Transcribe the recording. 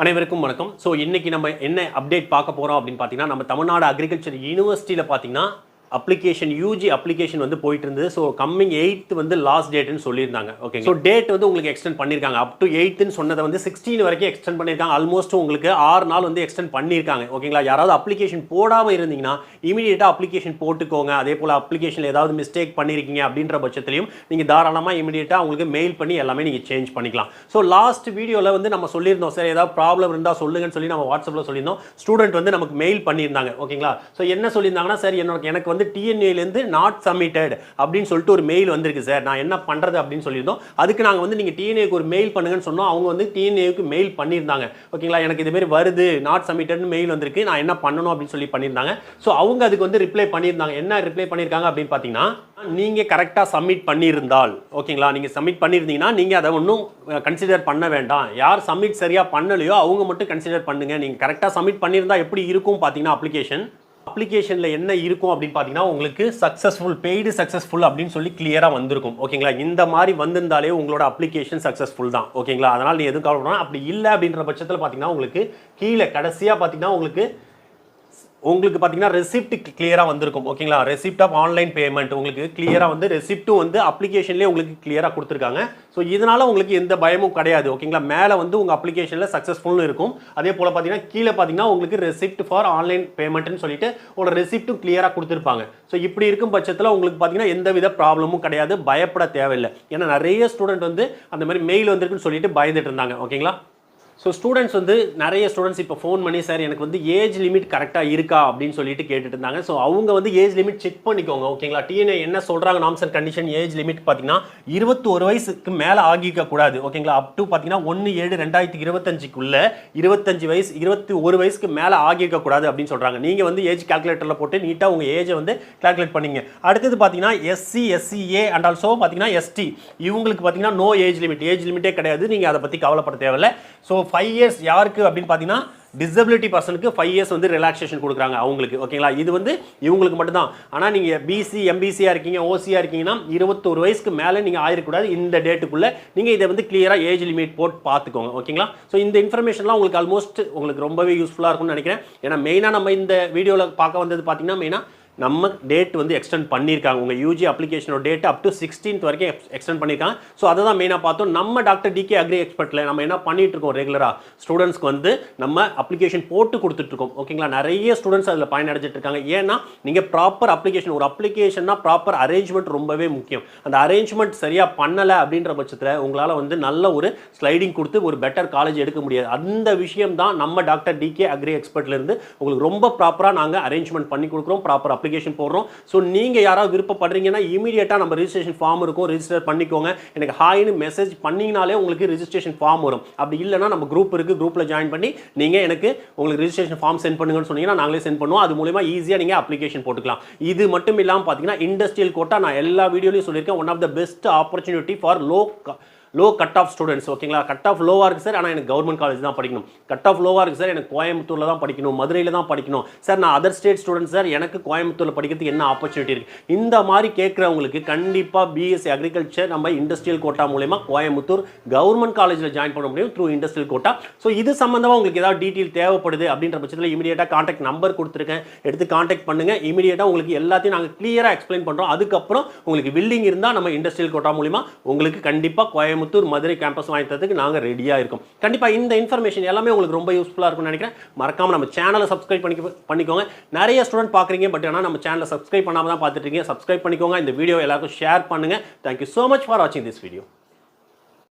அனைவருக்கும் வணக்கம். ஸோ இன்னைக்கு நம்ம என்ன அப்டேட் பார்க்க போகிறோம் அப்படின்னு பார்த்தீங்கன்னா, நம்ம தமிழ்நாடு அக்ரிகல்ச்சர் யூனிவர்சிட்டியில் பார்த்தீங்கன்னா அப்ளிகேஷன் யூஜி அப்ளிகேஷன் வந்து போயிட்டு இருந்தது. ஸோ கம்மிங் 8th வந்து லாஸ்ட் டேட்னு சொல்லியிருந்தாங்க. ஓகே, ஸோ டேட் வந்து உங்களுக்கு எக்ஸ்டெண்ட் பண்ணியிருக்காங்க. அப் டு 8th சொன்னதை வந்து 16 வரைக்கும் எக்ஸ்டெண்ட் பண்ணியிருக்காங்க. ஆல்மோஸ்ட் உங்களுக்கு 6 நாள் வந்து எக்ஸ்டெண்ட் பண்ணியிருக்காங்க. ஓகேங்களா, யாராவது அப்ளிகேஷன் போடாமல் இருந்தீங்கன்னா இமீடியட்டாக அப்ளிகேஷன் போட்டுக்கோங்க. அதே போல் அப்ளிகேஷனில் ஏதாவது மிஸ்டேக் பண்ணியிருக்கீங்க அப்படின்ற பட்சத்திலையும் நீங்கள் தாராளமாக இமீடியட்டாக உங்களுக்கு மெயில் பண்ணி எல்லாமே நீங்கள் சேஞ்ச் பண்ணிக்கலாம். ஸோ லாஸ்ட் வீடியோவில் வந்து நம்ம சொல்லியிருந்தோம், சார் ஏதாவது ப்ராப்ளம் இருந்தால் சொல்லுங்கன்னு சொல்லி நம்ம வாட்ஸ்அப்பில் சொல்லியிருந்தோம். ஸ்டூடெண்ட் வந்து நமக்கு மெயில் பண்ணியிருந்தாங்க. ஓகேங்களா, ஸோ என்ன சொல்லியிருந்தாங்கன்னா, சார் எனக்கு வந்து TNAU நாட் சப்மிட்டட் அப்படின்னு சொல்லிட்டு ஒரு மெயில் வந்திருக்கு சார், நான் என்ன பண்றது அப்படின்னு சொல்லியிருந்தோம். அதுக்கு நாங்கள் வந்து நீங்க TNAUக்கு ஒரு மெயில் பண்ணுங்கன்னு சொன்னோம். அவங்க வந்து TNAUக்கு மெயில் பண்ணியிருந்தாங்க. ஓகேங்களா, எனக்கு இது மாதிரி வருது, நாட் சப்மிட்டட்னு மெயில் வந்திருக்கு, நான் என்ன பண்ணணும் அப்படின்னு சொல்லி பண்ணியிருந்தாங்க. ஸோ அவங்க அதுக்கு வந்து ரிப்ளை பண்ணியிருந்தாங்க. என்ன ரிப்ளை பண்ணியிருக்காங்க அப்படின்னு பார்த்தீங்கன்னா, நீங்க கரெக்டாக சப்மிட் பண்ணியிருந்தால், ஓகேங்களா, நீங்க சப்மிட் பண்ணியிருந்தீங்கன்னா நீங்க அதை ஒன்றும் கன்சிடர் பண்ண வேண்டாம். யார் சப்மிட் சரியா பண்ணலையோ அவங்க மட்டும் கன்சிடர் பண்ணுங்க. நீங்க கரெக்டாக சப்மிட் பண்ணியிருந்தா எப்படி இருக்கும் பார்த்தீங்கன்னா, அப்ளிகேஷனில் என்ன இருக்கும் அப்படின்னு பார்த்தீங்கன்னா, உங்களுக்கு சக்ஸஸ்ஃபுல் பெய்டு சக்ஸஸ்ஃபுல் அப்படின்னு சொல்லி கிளியராக வந்திருக்கும். ஓகேங்களா, இந்த மாதிரி வந்திருந்தாலே உங்களோட அப்ளிகேஷன் சக்ஸஸ்ஃபுல் தான். ஓகேங்களா, அதனால் நீ எதுவும் கவலைப்படணும். அப்படி இல்லை அப்படின்ற பட்சத்தில் பார்த்தீங்கன்னா, உங்களுக்கு கீழே கடைசியாக பார்த்தீங்கன்னா உங்களுக்கு பார்த்தீங்கன்னா ரெசிப்ட் கிளியராக வந்திருக்கும். ஓகேங்களா, ரெசிப்ட் ஆஃப் ஆன்லைன் பேமெண்ட் உங்களுக்கு கிளியராக வந்து ரெசிப்ட்டும் வந்து அப்ளிகேஷன்லேயே உங்களுக்கு கிளியராக கொடுத்துருக்காங்க. ஸோ இதனால உங்களுக்கு எந்த பயமும் கிடையாது. ஓகேங்களா, மேலே வந்து உங்கள் அப்ளிகேஷனில் சக்ஸஸ்ஃபுல்னு இருக்கும். அதே போல் பார்த்தீங்கன்னா கீழே பார்த்தீங்கன்னா உங்களுக்கு ரெசிப்ட் ஃபார் ஆன்லைன் பேமெண்ட்னு சொல்லிட்டு உங்களோட ரெசிப்ட்டும் கிளியராக கொடுத்துருப்பாங்க. ஸோ இப்படி இருக்கும் பட்சத்தில் உங்களுக்கு பார்த்தீங்கன்னா எந்த வித ப்ராப்ளமும் கிடையாது, பயப்பட தேவையில்லை. ஏன்னா நிறைய ஸ்டூடெண்ட் வந்து அந்த மாதிரி மெயில் வந்திருக்குன்னு சொல்லிட்டு பயந்துட்டு இருந்தாங்க. ஓகேங்களா, ஸோ ஸ்டூடெண்ட்ஸ் வந்து நிறைய ஸ்டூடெண்ட்ஸ் இப்போ ஃபோன் பண்ணி, சார் எனக்கு வந்து ஏஜ் லிமிட் கரெக்டாக இருக்கா அப்படின்னு சொல்லிட்டு கேட்டுட்டு இருந்தாங்க. ஸோ அவங்க வந்து ஏஜ் லிமிட் செக் பண்ணிக்கோங்க. ஓகேங்களா, TNA என்ன சொல்கிறாங்க, norms and condition age limit பார்த்தீங்கன்னா 21 வயசுக்கு மேலே ஆகிக்க கூடாது. ஓகேங்களா, அப் டு பார்த்தீங்கன்னா 1/7/2025க்குள்ள 25 வயசு 21 வயசுக்கு மேலே ஆகிக்க கூடாது அப்படின்னு சொல்கிறாங்க. நீங்கள் வந்து ஏஜ் கால்குலேட்டரில் போட்டு நீட்டாக உங்கள் ஏஜை வந்து கால்குலேட் பண்ணிங்க. அடுத்தது பார்த்தீங்கன்னா SC SCA அண்ட் ஆல்சோ பார்த்தீங்கன்னா ST இவங்களுக்கு பார்த்தீங்கன்னா நோ ஏஜ் லிமிட்டே கிடையாது. நீங்கள் அதை பற்றி கவலைப்பட தேவையில்லை. ஸோ 5 years யாருக்கு அப்படின்னு பார்த்தீங்கன்னா டிசபிலிட்டி பர்சனுக்கு 5 years வந்து ரிலாக்ஸேஷன் கொடுக்குறாங்க அவங்களுக்கு. ஓகேங்களா, இது வந்து இவங்களுக்கு மட்டும்தான். ஆனால் நீங்கள் BC MBCயாக இருக்கீங்க, OCயாக இருக்கீங்கன்னா 21 வயசுக்கு மேலே நீங்கள் ஆயிடக்கூடாது. இந்த டேட்டுக்குள்ளே நீங்கள் இதை வந்து கிளியராக ஏஜ் லிமிட் போட்டு பார்த்துக்கோங்க. ஓகேங்களா, ஸோ இந்த இன்ஃபர்மேஷன்லாம் உங்களுக்கு ஆல்மோஸ்ட் உங்களுக்கு ரொம்பவே யூஸ்ஃபுல்லாக இருக்கும்னு நினைக்கிறேன். ஏன்னா மெயினாக நம்ம இந்த வீடியோவில் பார்க்க வந்தது பார்த்தீங்கன்னா, மெயினாக நம்ம டேட் வந்து எக்ஸ்டெண்ட் பண்ணியிருக்காங்க. உங்கள் யூஜி அப்ளிகேஷனோட டேட் அப் டு 16th வரைக்கும் எக்ஸ்டெண்ட் பண்ணியிருக்காங்க. ஸோ அதை தான் மெயினாக பார்த்தோம். நம்ம Dr.Dk அக்ரி எக்ஸ்பர்ட்டில் நம்ம என்ன பண்ணிட்டு இருக்கோம், ரெகுலராக ஸ்டூடெண்ட்ஸ்க்கு வந்து நம்ம அப்ளிகேஷன் போட்டு கொடுத்துட்ருக்கோம். ஓகேங்களா, நிறைய ஸ்டூடெண்ட்ஸ் அதில் பயனடைஞ்சிட்டு இருக்காங்க. ஏன்னா நீங்கள் ப்ராப்பர் அப்ளிகேஷன், ஒரு அப்ளிகேஷன்னா ப்ராப்பர் அரேஞ்ச்மெண்ட் ரொம்பவே முக்கியம். அந்த அரேஞ்ச்மெண்ட் சரியாக பண்ணலை அப்படின்ற பட்சத்தில் உங்களால் வந்து நல்ல ஒரு ஸ்லைடிங் கொடுத்து ஒரு பெட்டர் காலேஜ் எடுக்க முடியாது. அந்த விஷயம் தான் நம்ம Dr.Dk அக்ரி எக்ஸ்பர்ட்லேருந்து உங்களுக்கு ரொம்ப ப்ராப்பராக நாங்கள் அரேஞ்ச்மெண்ட் பண்ணி கொடுக்குறோம், ப்ராப்பர் அப்ளிகேஷன் போடுறோம். ஸோ நீங்கள் யாராவது விருப்பப்படுறீங்கன்னா இமீடியட்டாக நம்ம ரெஜிஸ்ட்ரேஷன் ஃபார்ம் இருக்கும், ரெஜிஸ்டர் பண்ணிக்கோங்க. எனக்கு ஹாய்னு மெசேஜ் பண்ணிங்கனாலே உங்களுக்கு ரெஜிஸ்ட்ரேஷன் ஃபார்ம் வரும். அப்படி இல்லைனா நம்ம குரூப் இருக்குது, குரூப்பில் ஜாயின் பண்ணி நீங்கள் எனக்கு உங்களுக்கு ரெஜிஸ்ட்ரேஷன் ஃபார்ம் சென்ட் பண்ணுங்கன்னு சொன்னீங்கன்னா நாங்களே சென்ட் பண்ணுவோம். அது மூலமா ஈஸியாக நீங்கள் அப்ளிகேஷன் போட்டுக்கலாம். இது மட்டும் இல்லாமல் பார்த்தீங்கன்னா இண்டஸ்ட்ரியல் கோட்டா நான் எல்லா வீடியோலையும் சொல்லியிருக்கேன், one of the best opportunity for low cut off students. ஓகேங்களா, கட் ஆஃப் லோவாக இருக்குது சார், ஆனால் எனக்கு கவர்மெண்ட் காலேஜ் தான் படிக்கணும். கட் ஆஃப் லோவாக இருக்குது சார், எனக்கு கோயம்புத்தூரில் தான் படிக்கணும், மதுரையில் தான் படிக்கணும் சார், நான் அதர் ஸ்டேட் ஸ்டூடெண்ட் சார், எனக்கு கோயம்புத்தூரில் படிக்கிறதுக்கு என்ன ஆப்பர்ச்சுனிட்டி இருக்குது, இந்த மாதிரி கேட்குறவங்களுக்கு கண்டிப்பாக BSc அக்ரிகல்ச்சர் நம்ம இண்டஸ்ட்ரியல் கோட்டா மூலமா கோயம்புத்தூர் கவர்மெண்ட் காலேஜில் ஜாயின் பண்ண முடியும் த்ரூ இண்டஸ்ட்ரியல் கோட்டா. ஸோ இது சம்மந்தமாக உங்களுக்கு ஏதாவது டீட்டெயில் தேவைப்படுது அப்படின்ற பட்சத்தில் இமீடியட்டாக கான்டாக்ட் நம்பர் கொடுத்துருக்கேன், எடுத்து கான்டாக்ட் பண்ணுங்கள். இமீடியட்டாக உங்களுக்கு எல்லாத்தையும் நாங்கள் கிளியராக எக்ஸ்பிளைன் பண்ணுறோம். அதுக்கப்புறம் உங்களுக்கு வில்லிங் இருந்தால் நம்ம இண்டஸ்ட்ரியல் கோட்டா மூலிமா உங்களுக்கு கண்டிப்பாக கோயம்புத்தூர் மதுரை கேம்பஸ் வாங்கிக்கிறதுக்கு நாங்கள் ரெடியாக இருக்கோம். கண்டிப்பாக இந்த இன்ஃபர்மேஷன் எல்லாமே உங்களுக்கு ரொம்ப யூஸ்ஃபுல்லாக இருக்கும்னு நினைக்கிறேன். மறக்காம நம்ம சேனலை சப்ஸ்கிரைப் பண்ணிக்கோங்க. நிறைய ஸ்டூடெண்ட் பார்க்குறீங்க, பட் ஆனால் நம்ம சேனலை சப்ஸ்கிரைப் பண்ணாமல் தான் பார்த்துட்டு இருக்கீங்க. சப்ஸ்கிரைப் பண்ணிக்கோங்க. இந்த வீடியோ எல்லாருக்கும் ஷேர் பண்ணுங்கள். தேங்க்யூ ஸோ மச் ஃபார் வாட்சிங் திஸ் வீடியோ.